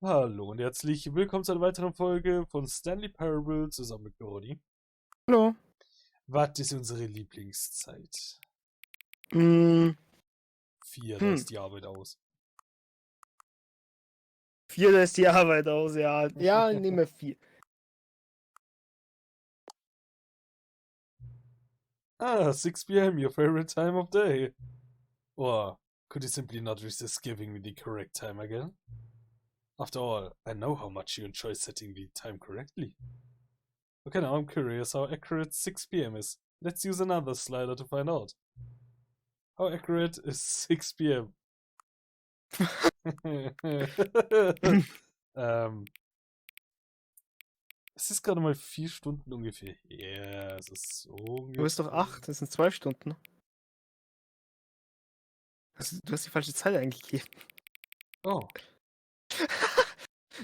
Hallo und herzlich willkommen zu einer weiteren Folge von Stanley Parable zusammen mit Brody. Hallo. Was ist unsere Lieblingszeit? Mm, 4, da ist die Arbeit aus. 4, da ist die Arbeit aus, ja. Ja, nehme 4. Ah, 6 p.m., your favorite time of day. Or could you simply not resist giving me the correct time again? After all, I know how much you enjoy setting the time correctly. Okay, now I'm curious how accurate 6 p.m. is. Let's use another slider to find out. How accurate is 6 p.m.? Es ist gerade mal 4 Stunden ungefähr. Ja, es ist so ungefähr. Du bist doch 8, das sind 2 Stunden. Du hast die falsche Zeit eingegeben. Oh.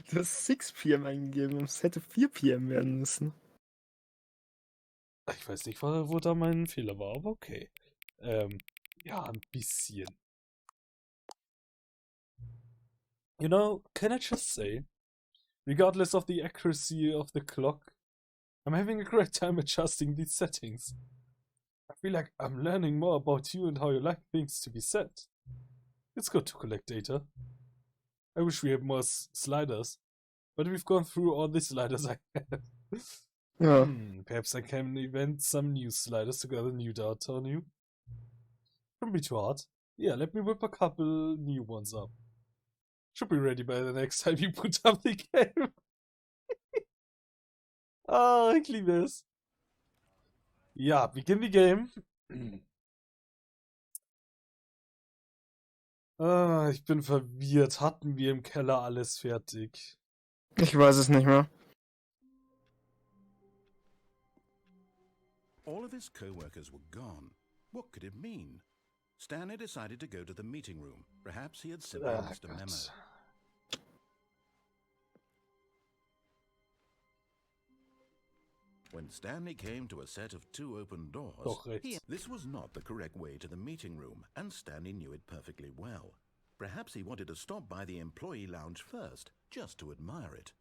Du hast 6 p.m. eingegeben, es hätte 4 p.m. werden müssen. Ich weiß nicht, wo da mein Fehler war, aber okay. Ja, ein bisschen. You know, can I just say, regardless of the accuracy of the clock, I'm having a great time adjusting these settings. I feel like I'm learning more about you and how you like things to be set. It's good to collect data. I wish we had more sliders, but we've gone through all the sliders I have. Ja. Perhaps I can invent some new sliders to gather new data on you. Shouldn't be too hard. Yeah, let me whip a couple new ones up. Should be ready by the next time you put up the game. Ah, ich liebe es. Ja, begin the game. Ich bin verwirrt. Hatten wir im Keller alles fertig? Ich weiß es nicht mehr. All of his co-workers were gone. What could it mean? Stanley decided to go to the meeting room. Perhaps he had simply missed a memo. When Stanley came to a set of 2 open doors, this was not the correct way to the meeting room, and Stanley knew it perfectly well. Perhaps he wanted to stop by the employee lounge first, just to admire it.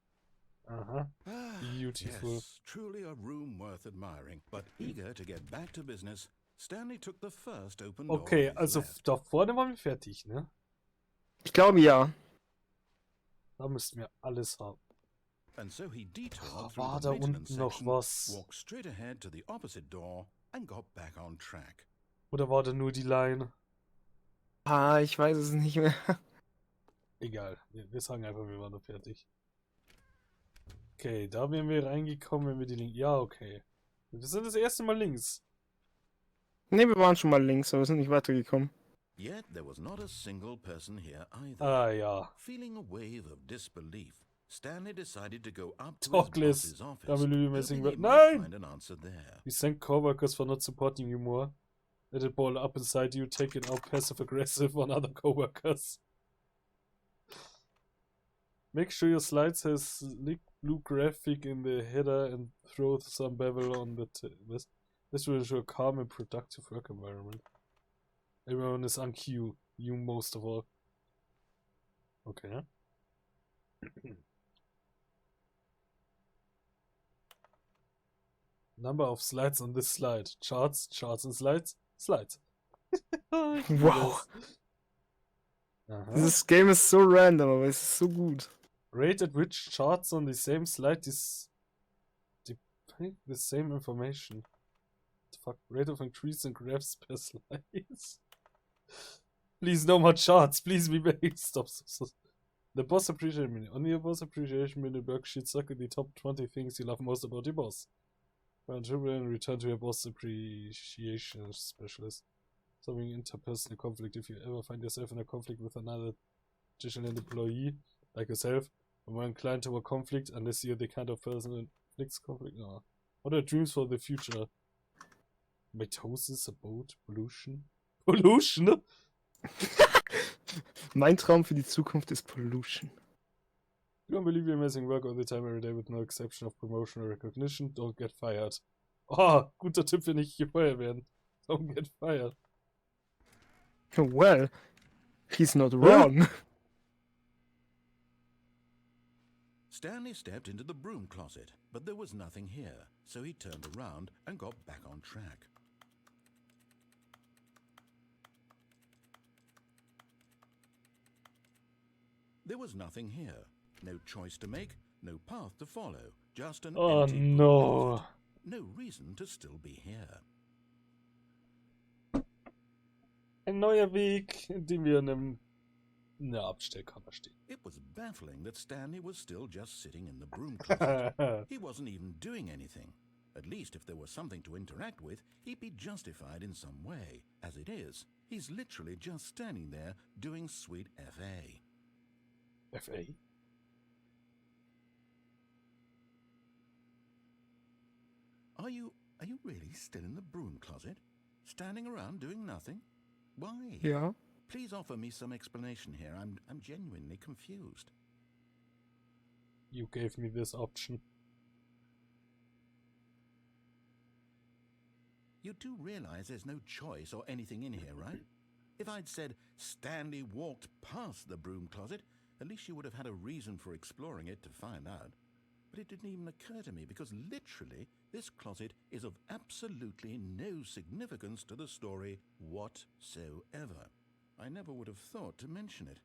Beautiful. Yes, truly a room worth admiring. But eager to get back to business, Stanley took the first open door. Okay, also da vorne waren wir fertig, ne? Ich glaube ja. Da müssten wir alles haben. And so he detoured through War the da maintenance unten noch section, was? walked straight ahead to the opposite door, and got back on track. Oder war da nur die Line? Ah, ich weiß es nicht mehr. Egal, wir sagen einfach, wir waren da fertig. Okay, da wären wir reingekommen, wenn wir die links... Ja, okay. Wir sind das erste Mal links. Ne, wir waren schon mal links, aber wir sind nicht weitergekommen. Yet there was not a single person here either. Ah, ja. Feeling a wave of disbelief, Stanley decided to go up to Talkless. his boss's office, WMSing hoping he Nein! might find an answer there. We thank coworkers for not supporting you more. Let it ball up inside you, take it out passive-aggressive on other coworkers. Make sure your slides has slick blue graphic in the header and throw some bevel on the this will ensure a calm and productive work environment. Everyone is on cue, you most of all. Okay. Number of slides on this slide. Charts, charts and slides, slides. Wow. This Game ist so random, aber es ist so gut. Rate at which charts on the same slide is depict the same information. What the fuck? Rate of increase in graphs per slides. Please no more charts. Please be based. Stop. The boss appreciation menu. On your boss appreciation menu worksheet, circle the top 20 things you love most about your boss. And return to your boss appreciation specialist. Solving interpersonal conflict. If you ever find yourself in a conflict with another additional employee, like yourself, I'm more inclined to a conflict unless you're the kind of person that inflicts conflict. No. What are dreams for the future? Mitosis, about pollution? Pollution? Mein Traum für die Zukunft ist Pollution. You don't believe your amazing work all the time, every day, with no exception of promotion or recognition. Don't get fired. Oh, guter Tipp, wenn ich gefeuert werden. Don't get fired. Well, he's not wrong. Stanley stepped into the broom closet, but there was nothing here, so he turned around and got back on track. There was nothing here. No choice to make, no path to follow, just an empty broom closet. No reason to still be here. Ein neuer Weg, in dem wir in einer Abstellkammer stehen. It was baffling that Stanley was still just sitting in the broom closet. He wasn't even doing anything. At least if there was something to interact with, he'd be justified in some way. As it is, he's literally just standing there doing sweet FA. FA? Are you really still in the broom closet? Standing around doing nothing? Why? Ja. Please offer me some explanation here. I'm genuinely confused. You gave me this option. You do realize there's no choice or anything in here, right? If I'd said Stanley walked past the broom closet, at least you would have had a reason for exploring it to find out. But it didn't even occur to me because literally this closet is of absolutely no significance to the story whatsoever. I never would have thought to mention it.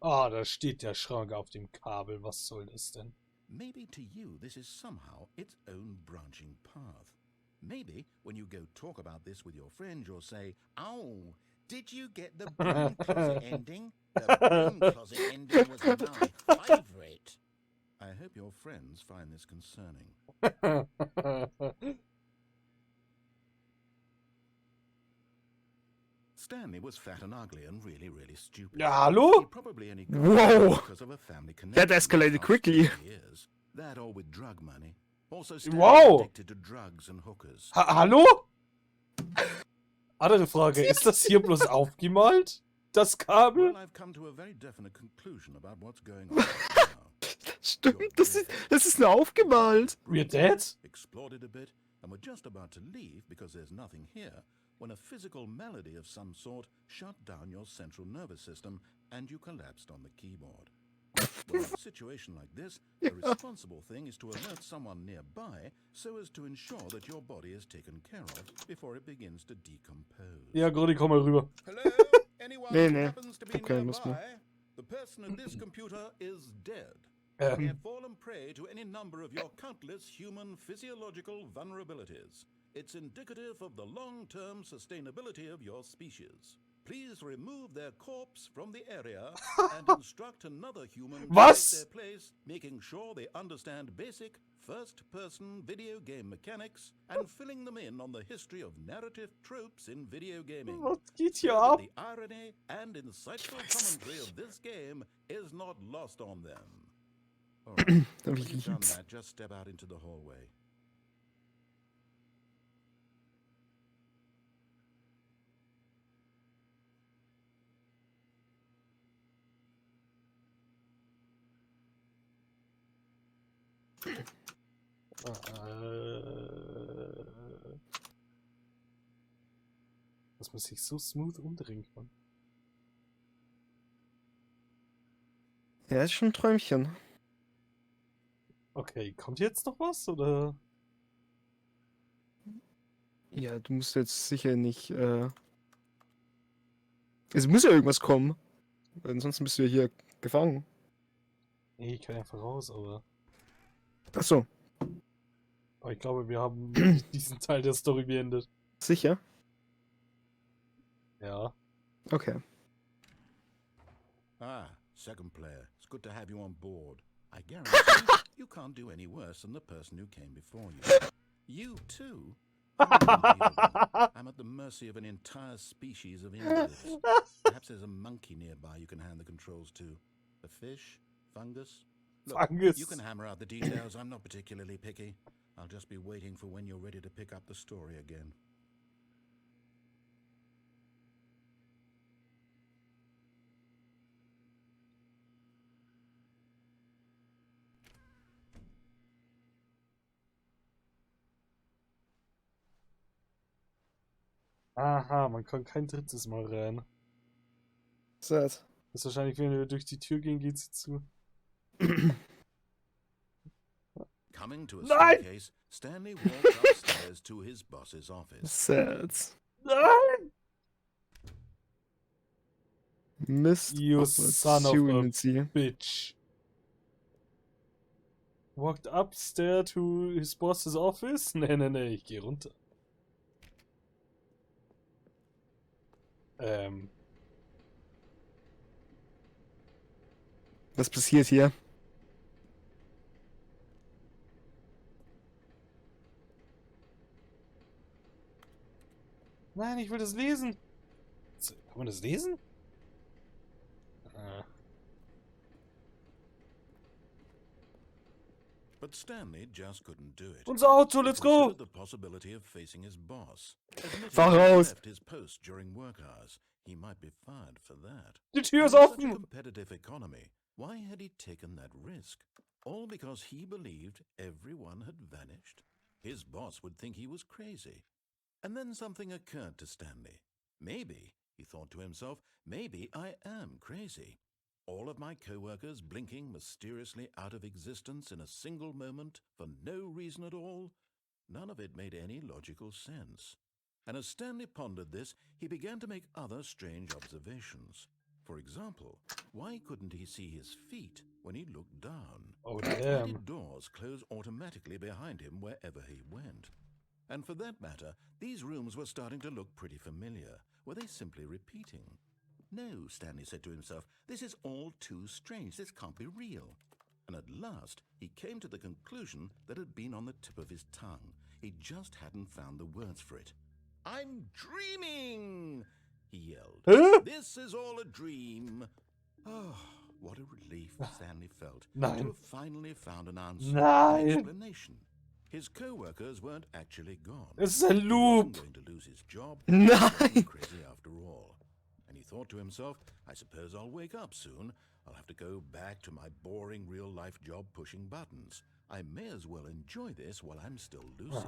Ah, da steht der Schrank auf dem Kabel. Was soll das denn? Maybe to you this is somehow its own branching path. Maybe when you go talk about this with your friend, you'll say, "Oh, did you get the broom closet ending? The broom closet ending was my favorite." I hope your friends find this concerning. Stanley was fat and ugly and really, really stupid. Ja, hallo? He probably only got Whoa! because of a family connection. That escalated quickly. Years. That or with drug money. Also Wow! addicted to drugs and hookers. Hallo? Andere Frage, ist das hier bloß aufgemalt? Das Kabel? Well, I've come to a very definite conclusion about what's going on right now. Stimmt, das ist nur aufgemalt. We're dead? Explored it a bit, and we're just about to leave because there's nothing here, when a physical malady of some sort shut down your central nervous system and you collapsed on the keyboard. Well, in a situation like this, the responsible thing is to alert someone nearby so as to ensure that your body is taken care of before it begins to decompose. Ja, Grodi, komm mal rüber. Hello? Anyone who happens to be nearby? The person at this computer is dead. They have fallen prey to any number of your countless human physiological vulnerabilities. It's indicative of the long-term sustainability of your species. Please remove their corpse from the area and instruct another human to take their place, making sure they understand basic first-person video game mechanics and filling them in on the history of narrative tropes in video gaming. Was geht hier So that ab? the irony and insightful commentary of this game is not lost on them. All right, when you've done that, just step out into the hallway. Dass man sich so smooth umdrehen kann. Ja, ist schon ein Träumchen. Okay, kommt jetzt noch was, oder? Ja, du musst jetzt sicher nicht, Es muss ja irgendwas kommen. Ansonsten bist du ja hier gefangen. Nee, ich kann einfach raus, aber... Achso, Aber ich glaube, wir haben diesen Teil der Story beendet. sicher? Ja. Okay. Ah, second player. It's good to have you on board. I guarantee you can't do any worse than the person who came before you. You too? Unbelievable. I'm at the mercy of an entire species of invalids. Perhaps there's a monkey nearby you can hand the controls to. A fish? Fungus? Look, Fungus. you can hammer out the details. I'm not particularly picky. I'll just be waiting for when you're ready to pick up the story again. Aha, man kann kein drittes Mal rein. Sad. Das ist wahrscheinlich, wenn wir durch die Tür gehen, geht sie zu. Coming to a Nein! staircase, Stanley walked upstairs to his boss's office. Sad. Nein! Mist. You son of a Opportunity. bitch. Walked upstairs to his boss's office? Nee, ich geh runter. Was passiert hier? Nein, ich will das lesen. Kann man das lesen? But Stanley just couldn't do it. Unser Auto, let's He go! considered the possibility of facing his boss. Fahr Admitting he raus! left his post during work hours. He might be fired for that. Die Tür ist In such a offen! competitive economy, why had he taken that risk? All because he believed everyone had vanished? His boss would think he was crazy. And then something occurred to Stanley. Maybe, he thought to himself, maybe I am crazy. All of my co-workers blinking mysteriously out of existence in a single moment for no reason at all? None of it made any logical sense. And as Stanley pondered this, he began to make other strange observations. For example, why couldn't he see his feet when he looked down? Oh, Why damn. did doors close automatically behind him wherever he went? And for that matter, these rooms were starting to look pretty familiar. Were they simply repeating? No, Stanley said to himself, this is all too strange. This can't be real. And at last, he came to the conclusion that had been on the tip of his tongue. He just hadn't found the words for it. I'm dreaming, he yelled. Huh? This is all a dream. Oh, what a relief Stanley felt Nein. to have finally found an answer, Nein. an explanation. His co-workers weren't actually gone. Es ist ein He Loop! wasn't going to lose his job. Nein. He wasn't crazy after all. And he thought to himself, I suppose I'll wake up soon. I'll have to go back to my boring real-life job pushing buttons. I may as well enjoy this while I'm still lucid.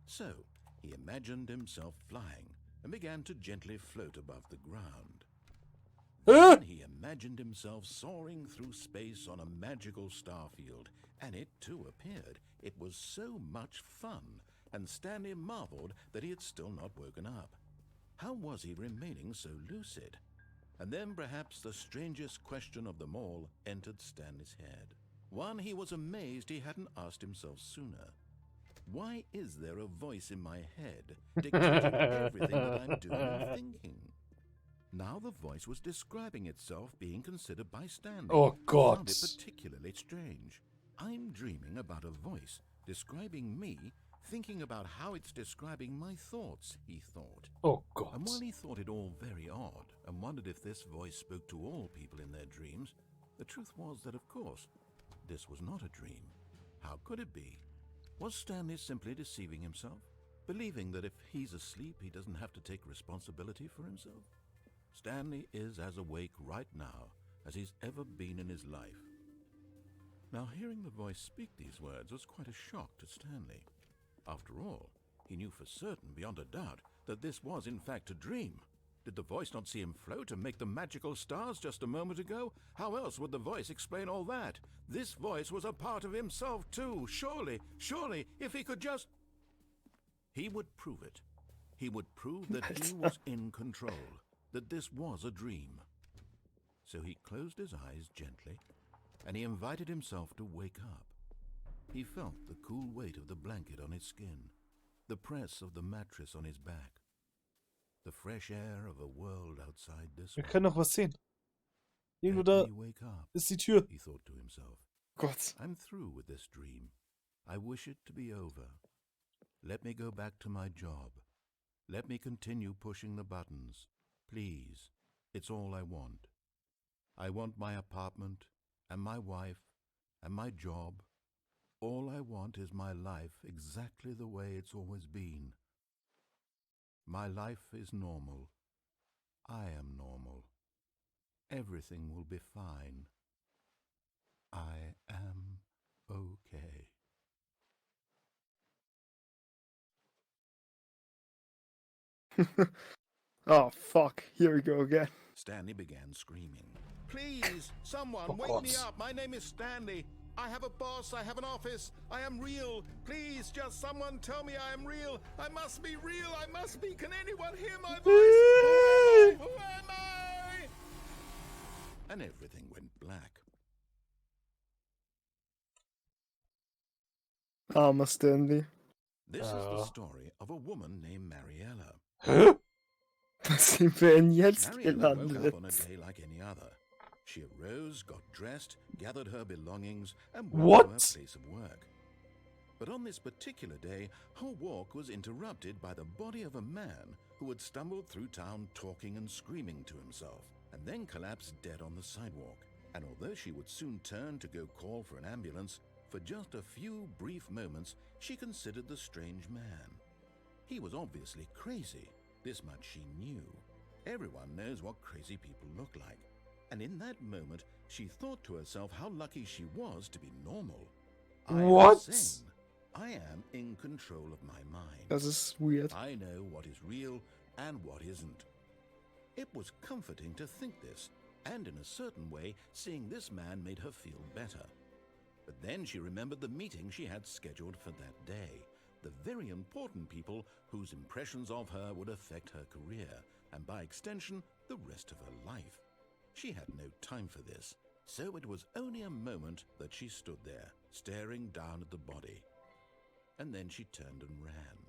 So, he imagined himself flying and began to gently float above the ground. Huh? Then he imagined himself soaring through space on a magical starfield, and it too appeared. It was so much fun, and Stanley marveled that he had still not woken up. How was he remaining so lucid? And then perhaps the strangest question of them all entered Stanley's head. One he was amazed he hadn't asked himself sooner. Why is there a voice in my head dictating everything that I'm doing and thinking? Now the voice was describing itself being considered by Stanley. Oh, who God. found it particularly strange. I'm dreaming about a voice describing me, thinking about how it's describing my thoughts, he thought. Oh Gott. And while he thought it all very odd and wondered if this voice spoke to all people in their dreams, the truth was that, of course, this was not a dream. How could it be? Was Stanley simply deceiving himself, believing that if he's asleep he doesn't have to take responsibility for himself? Stanley is as awake right now as he's ever been in his life. Now, hearing the voice speak these words was quite a shock to Stanley. After all, he knew for certain, beyond a doubt, that this was in fact a dream. Did the voice not see him float and make the magical stars just a moment ago? How else would the voice explain all that? This voice was a part of himself too. Surely, if he could just... He would prove it. He would prove that he was in control, that this was a dream. So he closed his eyes gently, and he invited himself to wake up. He felt the cool weight of the blanket on his skin, the press of the mattress on his back, the fresh air of a world outside this Wir one. können noch was sehen. Irgendwo Let da me wake up, ist die Tür. he thought to himself. Gott. I'm through with this dream. I wish it to be over. Let me go back to my job. Let me continue pushing the buttons. Please, it's all I want. I want my apartment, and my wife, and my job. All I want is my life exactly the way it's always been. My life is normal. I am normal. Everything will be fine. I am okay. Oh, fuck. Here we go again. Stanley began screaming. Please, someone, wake me up. My name is Stanley. I have a boss. I have an office. I am real. Please, just someone tell me I am real. I must be real. I must be. Can anyone hear my voice? Who am I? And everything went black. Armer Stanley. This is the story of a woman named Mariella. Hä? Was sind wir denn jetzt Mariella woke gelandet? up on a day like any other. She arose, got dressed, gathered her belongings, and walked to her place of work. But on this particular day, her walk was interrupted by the body of a man who had stumbled through town talking and screaming to himself, and then collapsed dead on the sidewalk. And although she would soon turn to go call for an ambulance, for just a few brief moments she considered the strange man. He was obviously crazy. This much she knew. Everyone knows what crazy people look like. And in that moment, she thought to herself how lucky she was to be normal. What? I am sane. I am in control of my mind. Das ist weird. I know what is real and what isn't. It was comforting to think this, and in a certain way, seeing this man made her feel better. But then she remembered the meeting she had scheduled for that day. The very important people whose impressions of her would affect her career, and by extension, the rest of her life. She had no time for this, so it was only a moment that she stood there, staring down at the body. And then she turned and ran.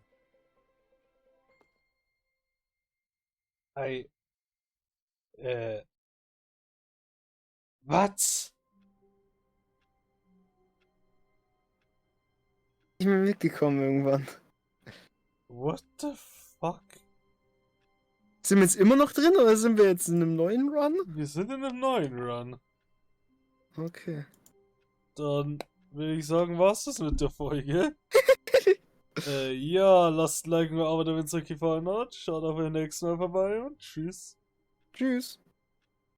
Was? Ich bin mitgekommen irgendwann. What the fuck? Sind wir jetzt immer noch drin oder sind wir jetzt in einem neuen Run? Wir sind in einem neuen Run. Okay. Dann würde ich sagen, war's das mit der Folge. Ja, lasst ein Like und ein Abo, wenn es euch gefallen hat. Schaut auch beim nächsten Mal vorbei und tschüss. Tschüss.